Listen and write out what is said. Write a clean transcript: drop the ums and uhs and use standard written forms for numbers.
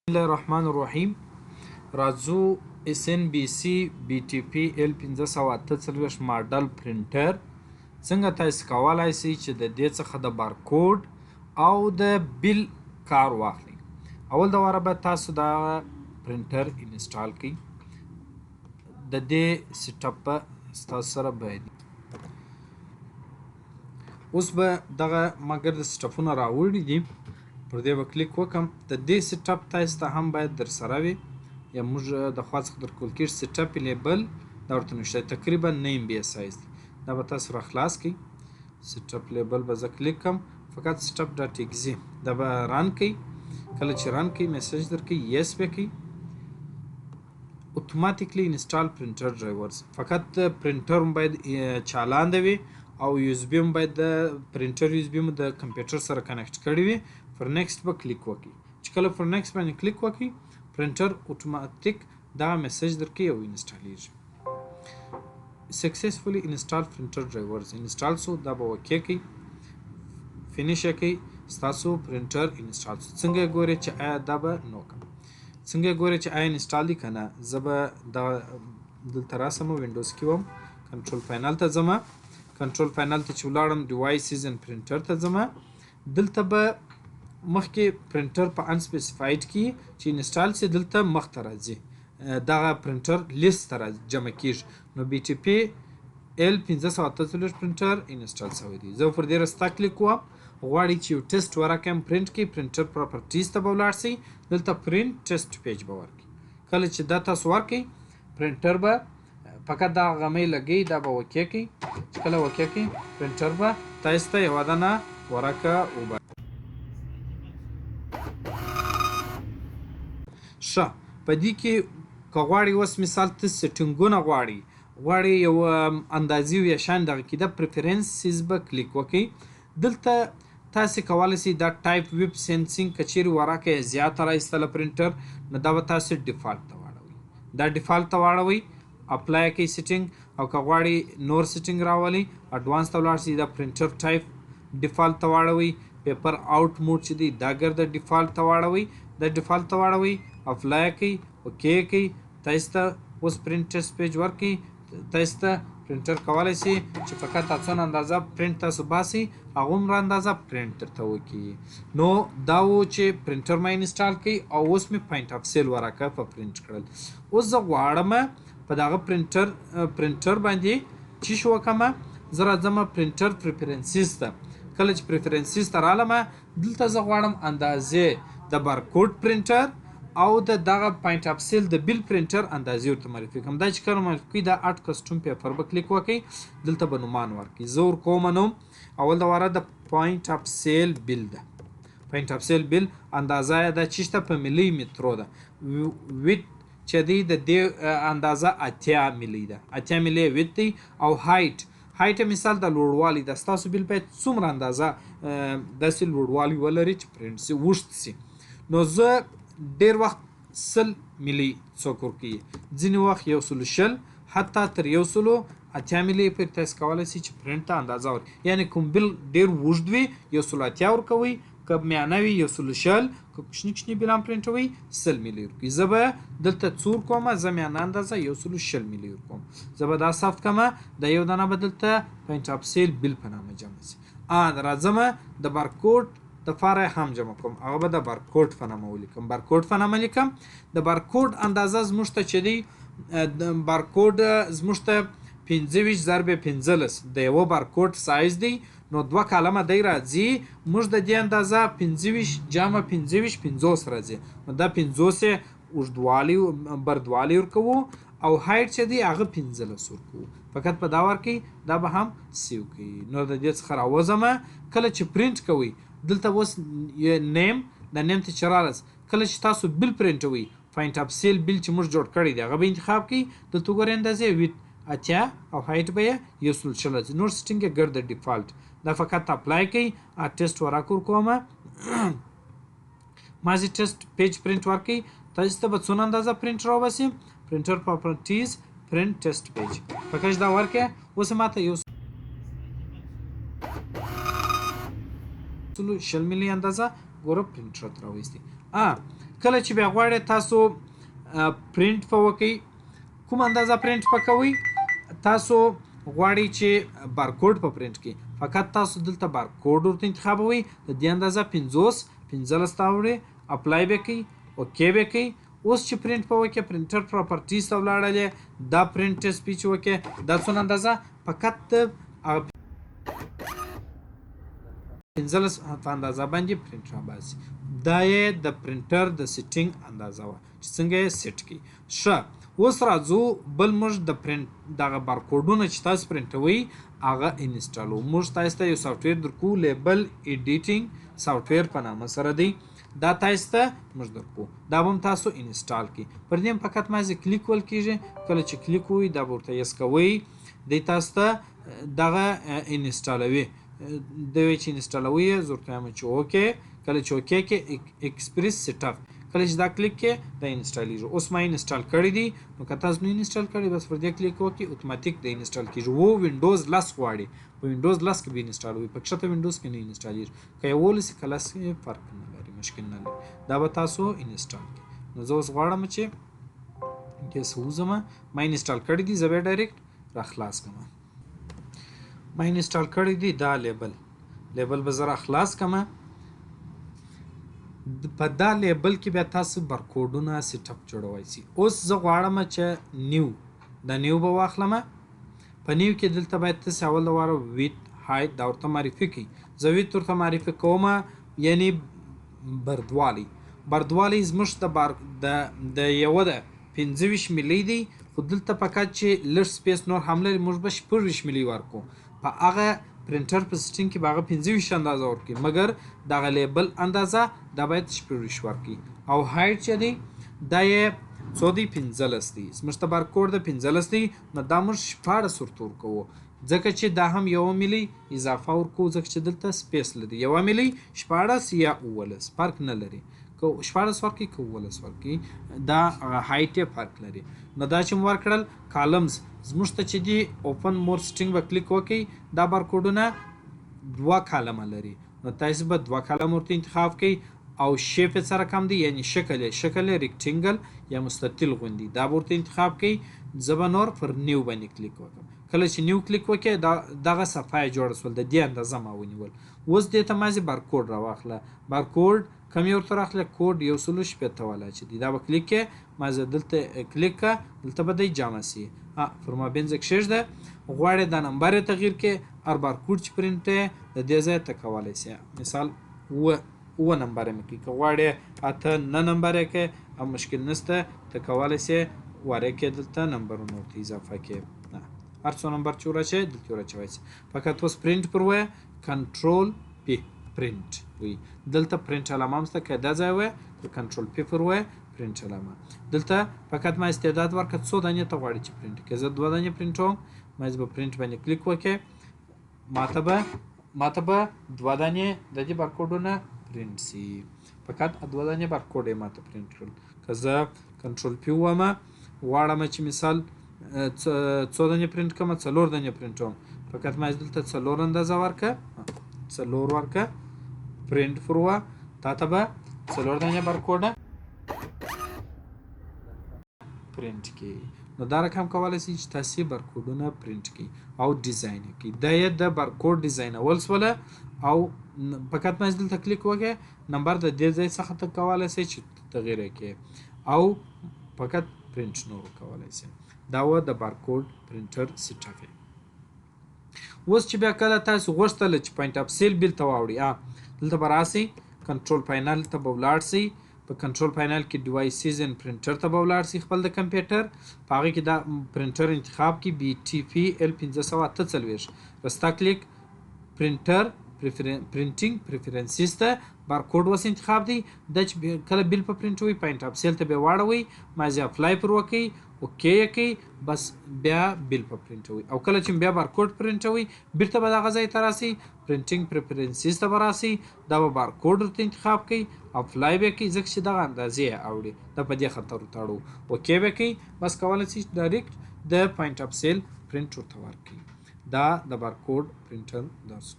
الله الرحمن الرحیم راځو SNBC BTP-L548 ماډل پرنټر څنګه تاسو کولای شئ چې د دې څخه د بارکوډ او د بیل کار واخلئ. اول د واره به تاسو دا پرنټر انسټال کړئ. د دې سیټ اپ تاسو سره باید اوس به دغه مګر د سیټ اپونه راوړي دي، پر دې به کلیک وکم. د دې سیټ اپ تاسو ته هم باید در سره وي، یا موږ د خوا څخه در کول کېږي سیټ اپ لیبل دا ورته نشته، تقریبا 9 MB سایز دی. دا به تاسو را خلاص کړئ. سیټ اپ لیبل به زه کلیک کم، فقط سیټ اپ ډاټ ایکزي دا به ران کړئ. کله چې ران کړئ میسج درکړئ یس به کړئ. اتوماتیکلی انسټال پرنټر ډرایورز، فقط پرنټر باید چالانده وي او یو اس بي هم باید د پرنټر یو اس بي هم د کمپیوټر سره کنیکټ کړی وي. پر نیکسټ به کلیک وکړئ. چې کله پر نیکسټ باندې کلیک وکړئ پرنټر اتوماتیک دا میسج درکړي او انسټالیږي. سکسسفولي انسټال پرنټر ډرایورز انسټال سو، دا به اوکې کړئ، فینیش یې کړئ. ستاسو پرنټر انسټال سو. څنګه ګورئ چې آیا دا به نو کوم، څنګه ګورئ چې آیا انسټال دی که نه. زه به دا دلته راسم، وینډوز کې وم، کنټرول پینل ته ځم. کنټرول پینل ته چې ولاړم ډیوایسز ان پرنټر ته ځم. دلته به مخکې پرنټر په انسپیسیفاید کې چې انسټال سي دلته مخ ته راځي، دغه پرنټر لیست ته جمع کېږي. نو BTP-L548 پرنټر انسټال شوی دی. زه پر دې راسته کلیک کوم. غواړئ چې یو ټیسټ ورکړم پرنټ کې، پرنټر پراپرټیز ته به ولاړ شئ. دلته پرنټ ټیسټ پیج به ورکړئ. کله چې دا تاسو ورکړئ پرنټر به فقط دا غمی لګئ، دا به اوکې کړئ. چې کله اوکې کړئ پرنټر به تاسو ته یوه دانه ورقه وباسي. ښه، په دې کې که غواړئ اوس مثال ته سیټینګونه غواړئ یو اندازې یا شان دغه کې د پریفرنسز به کلیک وکړئ. دلته تاسو کولی شئ دا ټایپ ویب سینسینګ که چیرې ورقه یې زیاته راایستله پرنټر، نو دا به تاسو ډیفالټ ته واړوئ. دا ډیفالټ ته واړوئ، اپلای کړئ سیټینګ. او که غواړئ نور سیټینګ راولئ اډوانس ته ولاړ شئ، دا پرنټر ټایپ ډیفالټ ته واړوئ. پیپر آوټ موډ چې دی دا ګرده ډیفالټ ته واړوئ. دا ډیفالټ ته واړوئ، اپلای کړئ، اوکې کړئ. تاسو ته اوس پرنټ ټیسټ پیج ورکړئ. تاسو ته پرنټر کولی شئ چې فقط څونه اندازه پرنټ تاسو باسئ هغومره اندازه پرنټ درته وکړي. نو دا و چې پرنټر ما انسټال کړئ او اوس مې پوینټ اف سیل ورقه په پرنټ کړل. اوس زه غواړم په دغه پرنټر باندې چې شو وکړم. زه راځم پرنټر پریفرنسز ته. کله چې پریفرنسز ته رالم دلته زه غواړم اندازې د بارکوډ پرنټر او دغه پوینټ اف سیل د بیل پرنټر اندازې ورته معرفي کړم. دا چې کله معرفي کړئ دا اډ کسټوم پیپر به کلیک وکړئ. دلته به نومان ورکړئ. زه ورکوم نوم اول د واره د پوینټ اف سیل بیل ده. پوینټ اف سیل بیل اندازه یې ده چې شته په ملي مترو ده. ویت چې دی د دې اندازه 80 ملي ده، 80 ملي ویت دی. او هایټ مثال د لوړوالي ده. ستاسو بیل باید څومره اندازه داسې لوړوالي ولري چې پرنټ سي اوږد سي. نو زه ډیر وخت 100 ملي څوک ورکوي، ځینې وخت 120 حتی تر 180 ملي پورې تاسو کولی شئ چې پرنټ ته اندازه ورکړئ. یعنې کوم بیل ډیر اوږد وي 180 ورکوئ، که میانه وي 120، که کوچني بیلان پرنټوئ 100 ملي ورکوئ. زه به دلته څو ورکوم؟ زه میانه اندازه 120 ملي ورکوم. زه به دا ثبت کړم. د یو دانه به دلته پوینټ اف سیل بیل په نامه جمع شي. راځم د بارکوډ دپاره هم جمع کوم، هغه به د بارکوډ په نامه ولیکم. بارکوډ په نامه لیکم. د بارکوډ اندازه زموږ ته چې دی بارکوډ زموږ ته 25 ضرب 15 د یوه بارکوډ سایز دی. نو 2 کالمه دی راځي. موږ د دې اندازه 25 جمع 25 50 راځي. نو دا 50 اوږدوالی بردوالی ورکوو او هایټ چې دی هغه 15 ورکوو. فقط په دا ورکئ، دا به هم سیو کړئ. نو د دې څخه راوځم. کله چې پرنټ کوئ دلته اوس نیم، د نیم ته چې رالاست کله چې تاسو بیل پرنټوئ پوینټ اف سیل بیل چې موږ جوړ کړی دی هغه به انتخاب کړئ. دلته وګورئ اندازې ویت 80 او هایټ به یې 120. نور سیټینګ یې ګرده ډیفالټ. دا فقط اپلای کړئ. ټیسټ ورکړ کوم مازې ټیسټ پیج پرنټ ورکړئ. تاسو ته به څونه اندازه پرنټ راوباسي. پرنټر پراپرټیز پرنټ ټیسټ پیج فقط دا ورکړئ. اوس ماته 120 ملي اندازه ګوره پرنټر راوایستی. کله چې بیا غواړئ تاسو پرینټ په وکئ، کوم اندازه پرینټ په کوئ، تاسو غواړئ چې بارکوډ په پرینټ کړئ، فقط تاسو دلته بارکوډ ورته انتخابوئ، د دې اندازه 15 ته وړئ، اپلای به کوئ، اوکې به کوئ. اوس چې پرینټ په وکړئ، پرینټر پراپرټیز ته ولاړلې، دا پرینټ سپیچ وکړئ، دا څونه اندازه فقط د 15 په اندازه باندې پرینټ راباسي. دا یې د پرینټر د سیټینګ اندازه وه چې څنګه یې سیټ کړي. ښه، اوس راځو بل موږ د پرینټ دغه بارکوډونه چې تاسو پرینټوئ هغه انسټالوو. موږ تاسو ته یو سافټویر درکو، لیبل ایډیټینګ سافټویر په نامه سره دی. دا تاسو ته موږ درکو، دا به هم تاسو انسټال کړئ. پر دې هم فقط مازې کلیک ول کېږي. کله چې کلیک ووئ دا به ورته یس کوئ، دی تاسو ته دغه انسټالوي. دی وایي چې انسټالوئ یې، زه ورته وایم چې اوکې. کله چې اوکې کې ایکسپریس سیټ اپ، کله چې دا کلیک کې دا انسټالیږي. اوس ما انسټال کړی دی، نو که تاسو نه انسټال کړی بس پر دې کلیک وکړئ، اتوماتیک د انسټال کېږي. و وینډوز 10 غواړي، په وینډوز 10 کې به انسټالوي، په کښته وینډوز کې نه انسټالیږي. که 11 کې کله فرق نه لري، مشکل نه لري، دا به تاسو انسټال کړئ. نو زه اوس غواړم چې کیسه وځم، ما انسټال کړی دی، زه به ډایرکټ راخلاص کړم. ما انسټال کړی دی دا لیبل به زه راخلاص کړم. په دا لیبل کې بیا تاسو بارکوډونه سیټ اپ جوړوئ شئ. اوس زه غواړم چې نیو به واخلم. په نیو کې دلته باید تاسو اول د واره ویت هایټ دا ورته معرفي کړئ. زه ویت ورته معرفي کوم، یعنی بردوالی زموږ د یوه د 25 ملي دی، خو دلته فقط چې لږ سپیس نور هم لري، موږ به 26 ملي ورکړو. په هغه پرینټر په سیټینګ کې به هغه 25 اندازه ورکړي، مګر دغه لیبل اندازه دا باید 26 ورکړي. او هایټ چې دی دا یې څو دی؟ 15 دی. زموږ ته بارکوډ د 15 دی، نو دا موږ 14 ورته ورکوو، ځکه چې دا هم 1 ملي اضافه ورکوو، ځکه چې دلته سپیس لري. 1 ملي 14 یا 19 فرق نه لري، که 14 ورکړي که 19 ورکړي، دا هایټ یې فرق لري. نو دا چې مو ورکړل کالمز، زموږ ته چې دی اوپن مور سیټینګ به کلیک وکړئ، دا بارکوډونه 2 کالمه لري، نو تاسو به 2 کالم ورته انتخاب کړئ. او شیپ یې سره کم دی، یعنی شکل یې ریکټینګل یا مستطیل غوندي، دا به ورته انتخاب کړئ. زه به نور پر نیو باندې کلیک وکړم. کله چې نیو کلیک وکړئ دغه صفحه یې جوړه شول، د دې اندازه ما ونیول. اوس دې ته مازې بارکوډ راواخله. بارکوډ کم یې ورته راخله، کوډ 160 والا چې دی، دا به کلیک کړئ. مازې دلته کلیک کړه، دلته به دی جمع سي. فرمابینځ کښېږده، غواړئ دا نمبر یې تغییر کړئ، هر بارکوډ چې پرینټ دی د دې ځای ته کولی سئ. مثال 9 نمبر یې مې کړئ، که غواړئ 8 9 نمبر یې کړئ، او مشکل نشته، ته کولی سئ واره کې دلته نمبرونه ورته اضافه کړئ. هر څو نمبر چې ورچوئ دلته ورچوئ سئ. فقط اوس پرینټ پر وایه، کنټرول پی پرینټ وایي. دلته پرینټ علامه هم شته، که دا ځای وایه کنټرول پی پر وایه پرینټ علامه. دلته فقط ما استعداد ورکړه څو دانې ته غواړئ چې پرینټ کړئ. زه 2 دانې پرینټوم، ما به پرینټ باندې کلیک وکړئ، ماته به 2 دانې د دې بارکوډونه پرینټ سي. فقط 2 دانې بارکوډ یې ماته پرینټ کړل. که زه کنټرول پی ووهمه، غواړم چې مثال څو دانې پرینټ کړم، 4 دانې پرینټوم، فقط ما دلته 4 اندازه ورکړه، 4 ورکړه، پرینټ پر ووهه، تا ته به 4 دانې بارکوډه پرینټ کړي. نو دا رقم کولی شئ چې تاسې بارکوډونه پرینټ کړئ او ډیزاین یې کړئ. دا یې د بارکوډ ډیزاینول شوله. او فقط ما دلته کلیک وکړئ، نمبر د دې ځای څخه ته کولی شئ چې تغییر یې کړئ، او فقط پرینټ نور کولی شئ. دا و د بارکوډ پرینټر سیټ اپ. اوس چې بیا کله تاسو غوښتله چې پوینټ اف سیل بیل ته واوړئ، دلته به راسئ، کنټرول پینل ته به ولاړ شئ. په کنټرول پینل کې ډیوایسز ان پرینټر ته به ولاړ شئ، خپل د کمپیوټر په هغې کې دا پرینټر انتخاب کړئ، BTP-L548. رستا کلیک پرینټر پرینټینګ پریفرنسز ته بارکوډ اوس انتخاب دی. دا چې کله بیل په پرینټوئ، پوینټ اف سیل ته به واړوئ، مازې اپلای پر وکړئ، اوکې یې کړئ، بس بیا بیل په پرینټوئ. او کله چې بیا بارکوډ پرینټوئ، بیرته به دغه ځای ته راسئ، پرینټینګ پریفرنسز ته به راسئ، دا به بارکوډ ورته انتخاب کړئ، اپلای به کړئ، ځکه چې دغه اندازې یې اوړي، دا په دې خطر ورته اړو، اوکې به کړئ، بس کولی شئ ډایرکټ د پوینټ اف سیل پرینټ ورته ورکړئ. دا د بارکوډ پرینټر درس